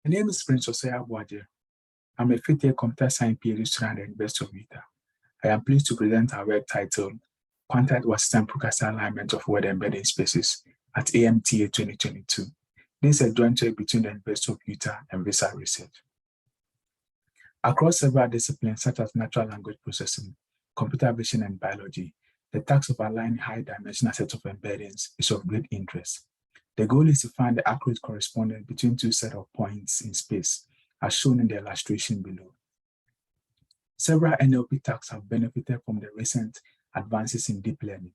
My name is Prince Osaya Boaje. I'm a fifth-year computer science PhD student at the University of Utah. I am pleased to present our work titled Quantized Wasserstein Procrustes Alignment of Word Embedding Spaces at AMTA 2022. This is a joint work between the University of Utah and Visa Research. Across several disciplines such as natural language processing, computer vision, and biology, the task of aligning high-dimensional sets of embeddings is of great interest. The goal is to find the accurate correspondence between two sets of points in space, as shown in the illustration below. Several NLP tasks have benefited from the recent advances in deep learning.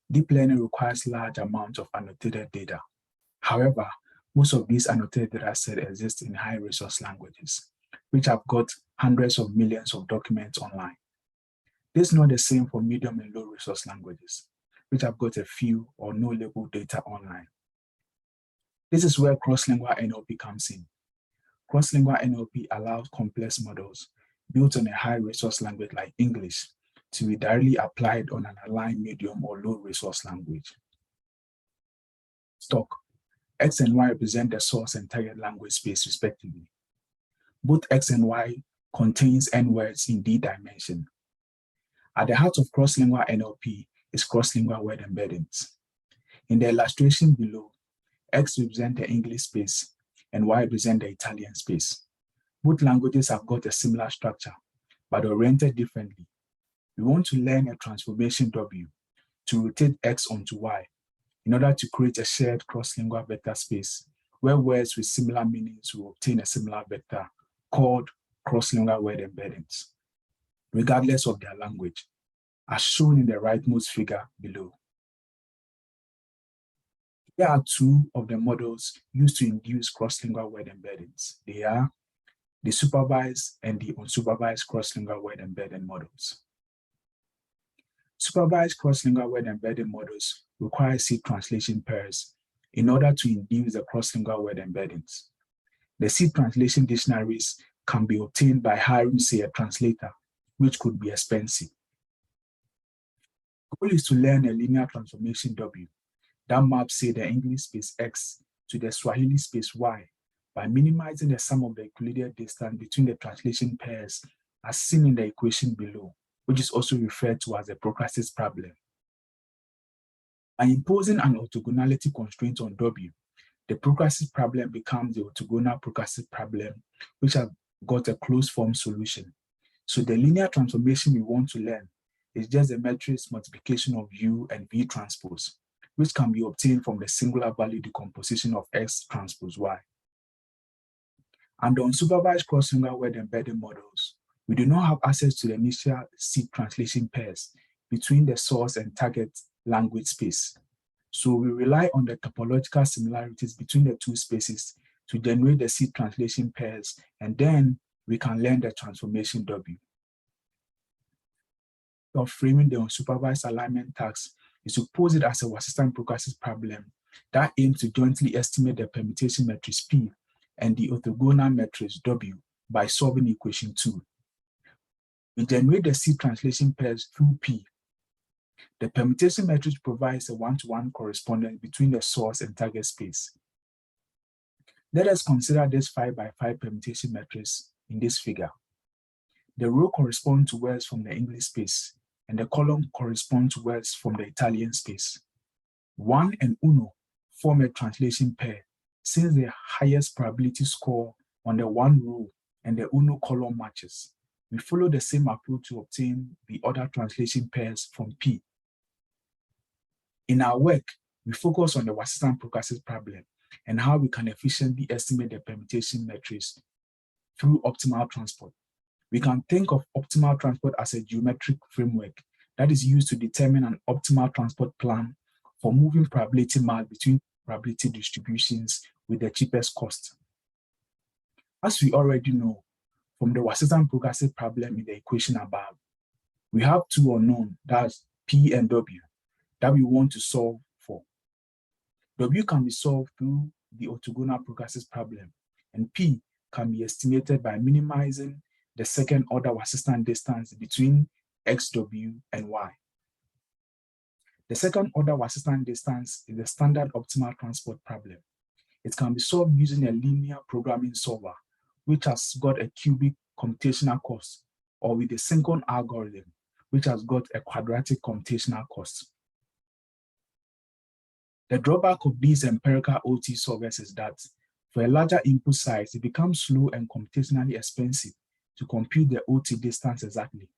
Deep learning requires large amounts of annotated data. However, most of these annotated data sets exist in high-resource languages, which have got hundreds of millions of documents online. This is not the same for medium and low-resource languages, which have got a few or no label data online. This is where cross-lingual NLP comes in. Cross-lingual NLP allows complex models built on a high-resource language like English to be directly applied on an aligned medium or low-resource language. Stock. X and Y represent the source and target language space respectively. Both X and Y contains N words in D dimension. At the heart of cross-lingual NLP is cross-lingual word embeddings. In the illustration below, X represents the English space and Y represents the Italian space. Both languages have got a similar structure, but oriented differently. We want to learn a transformation W to rotate X onto Y in order to create a shared cross-lingual vector space where words with similar meanings will obtain a similar vector called cross-lingual word embeddings, regardless of their language, as shown in the rightmost figure below. There are two of the models used to induce cross-lingual word embeddings. They are the supervised and the unsupervised cross-lingual word embedding models. Supervised cross-lingual word embedding models require seed translation pairs in order to induce the cross-lingual word embeddings. The seed translation dictionaries can be obtained by hiring, say, a translator, which could be expensive. The goal is to learn a linear transformation W that maps, say, the English space X to the Swahili space Y by minimizing the sum of the Euclidean distance between the translation pairs as seen in the equation below, which is also referred to as the Procrustes problem. By imposing an orthogonality constraint on W, the Procrustes problem becomes the orthogonal Procrustes problem, which has got a closed form solution. So the linear transformation we want to learn is just the matrix multiplication of U and V transpose, which can be obtained from the singular value decomposition of X transpose Y. Under unsupervised cross-lingual word embedding models, we do not have access to the initial seed translation pairs between the source and target language space. So we rely on the topological similarities between the two spaces to generate the seed translation pairs, and then we can learn the transformation W. Of framing the unsupervised alignment task is to pose it as a Wasserstein Procrustes problem that aims to jointly estimate the permutation matrix P and the orthogonal matrix W by solving equation 2. We generate the seed translation pairs through P. The permutation matrix provides a one-to-one correspondence between the source and target space. Let us consider this 5x5 permutation matrix in this figure. The row corresponds to words from the English space, and the column corresponds to words from the Italian space. 1 and uno form a translation pair, since the highest probability score on the 1 row and the uno column matches. We follow the same approach to obtain the other translation pairs from P. In our work, we focus on the Wasserstein Procrustes problem and how we can efficiently estimate the permutation matrix through optimal transport. We can think of optimal transport as a geometric framework that is used to determine an optimal transport plan for moving probability mass between probability distributions with the cheapest cost. As we already know from the Wasserstein Procrustes problem in the equation above, we have two unknown, that's P and W, that we want to solve for. W can be solved through the orthogonal Procrustes problem, and P can be estimated by minimizing the second order Wasserstein distance between XW and Y. The second order Wasserstein distance is the standard optimal transport problem. It can be solved using a linear programming solver, which has got a cubic computational cost, or with a synchron algorithm, which has got a quadratic computational cost. The drawback of these empirical OT solvers is that for a larger input size, it becomes slow and computationally expensive to compute the OT distance exactly,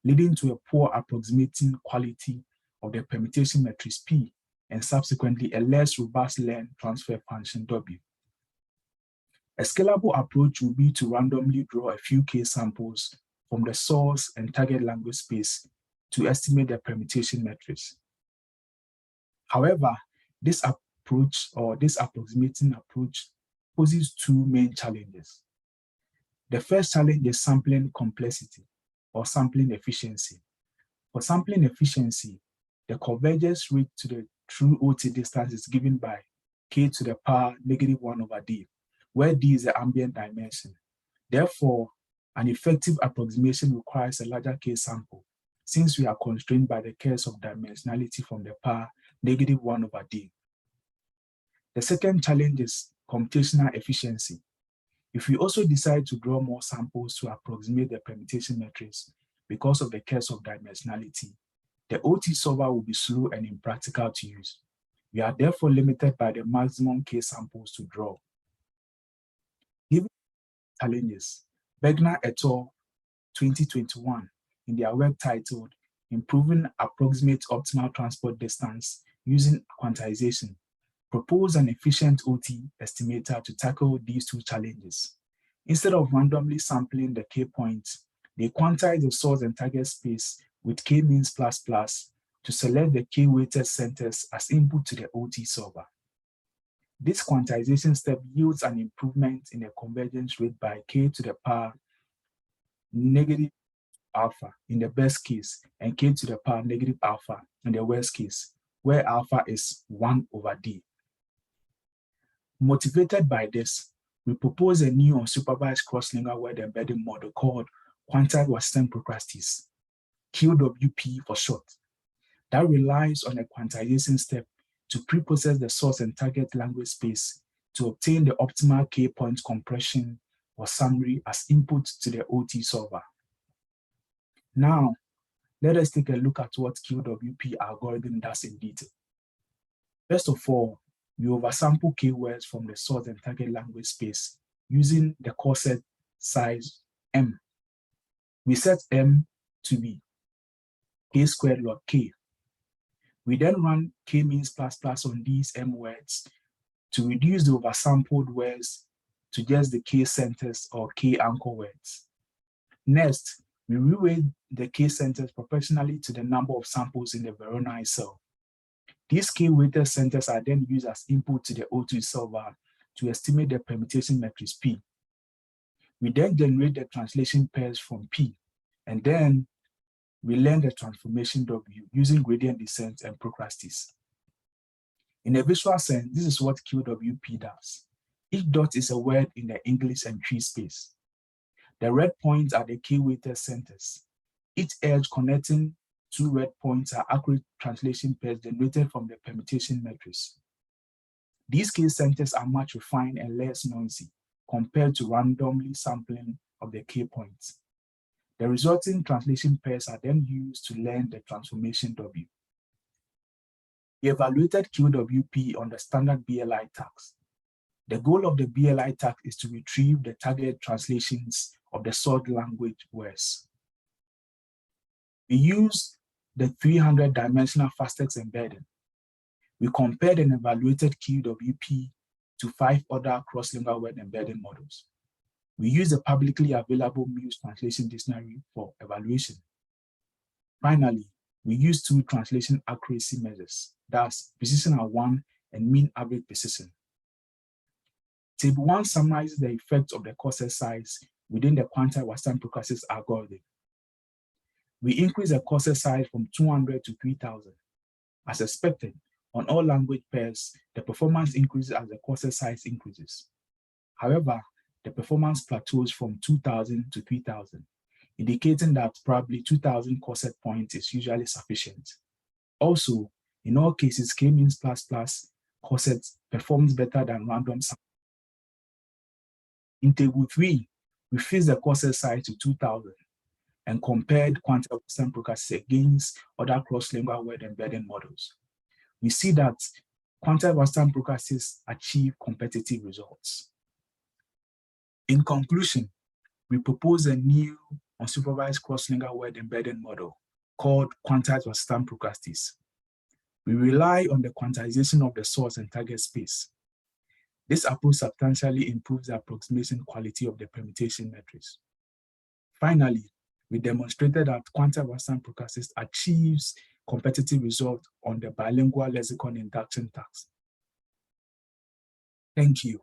leading to a poor approximating quality of the permutation matrix P, and subsequently a less robust learn transfer function W. A scalable approach would be to randomly draw a few K samples from the source and target language space to estimate the permutation matrix. However, this approach, or this approximating approach, poses two main challenges. The first challenge is sampling complexity, or sampling efficiency. For sampling efficiency, the convergence rate to the true OT distance is given by k to the power -1/d, where d is the ambient dimension. Therefore, an effective approximation requires a larger k sample, since we are constrained by the curse of dimensionality from the power -1/d. The second challenge is computational efficiency. If we also decide to draw more samples to approximate the permutation matrix because of the curse of dimensionality, the OT solver will be slow and impractical to use. We are therefore limited by the maximum K samples to draw. Given challenges, Begner et al. 2021, in their work titled Improving Approximate Optimal Transport Distance Using Quantization, propose an efficient OT estimator to tackle these two challenges. Instead of randomly sampling the K points, they quantize the source and target space with K-means ++ to select the K-weighted centers as input to the OT solver. This quantization step yields an improvement in the convergence rate by K to the power -alpha in the best case, and K to the power -alpha in the worst case, where alpha is 1/d. Motivated by this, we propose a new unsupervised cross-lingual word embedding model called Quantized Wasserstein Procrustes, QWP for short, that relies on a quantization step to pre-process the source and target language space to obtain the optimal K-point compression or summary as input to the OT solver. Now, let us take a look at what QWP algorithm does in detail. First of all, we oversample keywords from the source and target language space using the corset size M. We set M to be K² log K. We then run K-means ++ on these M words to reduce the oversampled words to just the K centers or K anchor words. Next, we reweight the K centers proportionally to the number of samples in the Voronoi cell. These K-weighted centers are then used as input to the OT solver to estimate the permutation matrix P. We then generate the translation pairs from P, and then we learn the transformation W using gradient descent and Procrustes. In a visual sense, this is what QWP does. Each dot is a word in the English and tree space. The red points are the K-weighted centers. Each edge connecting two red points are accurate translation pairs generated from the permutation matrix. These K centers are much refined and less noisy compared to randomly sampling of the K points. The resulting translation pairs are then used to learn the transformation W. We evaluated QWP on the standard BLI tags. The goal of the BLI tag is to retrieve the target translations of the source language words. We use the 300-dimensional fastest embedding. We compared and evaluated QWP to 5 other cross-lingual word embedding models. We use the publicly available Muse translation dictionary for evaluation. Finally, we use 2 translation accuracy measures, that's precision at 1 and mean average precision. Table 1 summarizes the effects of the corset size within the Quantized Wasserstein Procrustes algorithm. We increase the corset size from 200 to 3,000. As expected, on all language pairs, the performance increases as the corset size increases. However, the performance plateaus from 2,000 to 3,000, indicating that probably 2,000 corset points is usually sufficient. Also, in all cases, K-means ++ corsets performs better than random sampling. In table 3, we fixed the corset size to 2000 and compared quantized Wasserstein Procrustes against other cross-lingual word embedding models. We see that quantized Wasserstein Procrustes achieve competitive results. In conclusion, we propose a new unsupervised cross-lingual word embedding model called Quantized Wasserstein Procrustes. We rely on the quantization of the source and target space. This approach substantially improves the approximation quality of the permutation matrix. Finally, we demonstrated that Quantized Wasserstein Procrustes achieves competitive results on the bilingual lexicon induction task. Thank you.